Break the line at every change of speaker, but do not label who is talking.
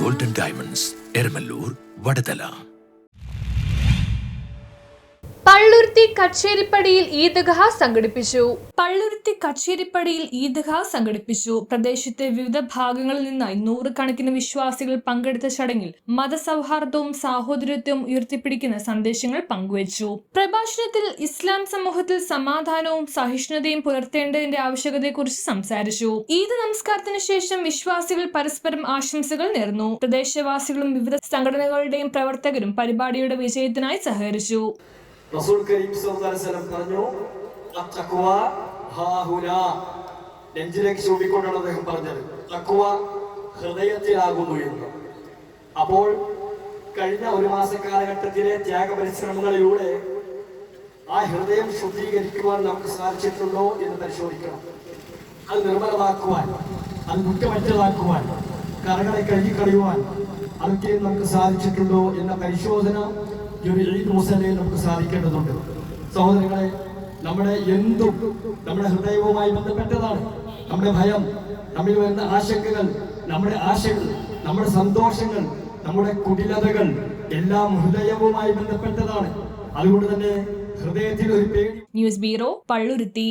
Golden diamonds Eramallur Vadathala.
Palluruthy കച്ചേരിപ്പടിയിൽ ഈദ്ഗാഹ് സംഘടിപ്പിച്ചു. പ്രദേശത്തെ വിവിധ ഭാഗങ്ങളിൽ നിന്നായി നൂറുകണക്കിന് വിശ്വാസികൾ പങ്കെടുത്ത ചടങ്ങിൽ മതസൗഹാർദ്ദവും സാഹോദര്യത്വവും ഉയർത്തിപ്പിടിക്കുന്ന സന്ദേശങ്ങൾ പങ്കുവച്ചു. പ്രഭാഷണത്തിൽ ഇസ്ലാം സമൂഹത്തിൽ സമാധാനവും സഹിഷ്ണുതയും പുലർത്തേണ്ടതിന്റെ ആവശ്യകതയെക്കുറിച്ച് സംസാരിച്ചു. ഈദ് നമസ്കാരത്തിന് ശേഷം വിശ്വാസികൾ പരസ്പരം ആശംസകൾ നേർന്നു. പ്രദേശവാസികളും വിവിധ സംഘടനകളുടെയും പ്രവർത്തകരും പരിപാടിയുടെ വിജയത്തിനായി സഹകരിച്ചു.
റസൂൽ കരീം സല്ലല്ലാഹു അലൈഹി വസല്ലം പറഞ്ഞു, അത്തഖ്വ ഹാഹുനാ, നെഞ്ചിലേക്ക് ചൂണ്ടിക്കൊണ്ടാണ് അദ്ദേഹം പറഞ്ഞത്, തഖ്വ ഹൃദയത്തിലാകുന്നു എന്ന്. അപ്പോൾ കഴിഞ്ഞ ഒരു മാസ കാലഘട്ടത്തിലെ ത്യാഗപരിശ്രമങ്ങളിലൂടെ ആ ഹൃദയം ശുദ്ധീകരിക്കുവാൻ നമുക്ക് സാധിച്ചിട്ടുണ്ടോ എന്ന് പരിശോധിക്കണം. അത് നിർമ്മലമാക്കുവാൻ, അത് കുറ്റമറ്റതാക്കുവാൻ, കറകളെ കഴുകിക്കളയുവാൻ അതൊക്കെ നമുക്ക് സാധിച്ചിട്ടുണ്ടോ എന്ന പരിശോധന ഈദ് മുസല്ലയിൽ നമുക്ക് സാധിക്കേണ്ടതുണ്ട്. സഹോദരങ്ങളെ, നമ്മുടെ എന്തും നമ്മുടെ ഹൃദയവുമായി ബന്ധപ്പെട്ടതാണ്. നമ്മുടെ ഭയം, നമ്മിൽ വരുന്ന ആശങ്കകൾ, നമ്മുടെ ആശകൾ, നമ്മുടെ സന്തോഷങ്ങൾ, നമ്മുടെ കുടിലതകൾ എല്ലാം ഹൃദയവുമായി ബന്ധപ്പെട്ടതാണ്. അതുകൊണ്ട് തന്നെ ഹൃദയത്തിൽ ഒരു പേടി.
News bureau, Palluruthy.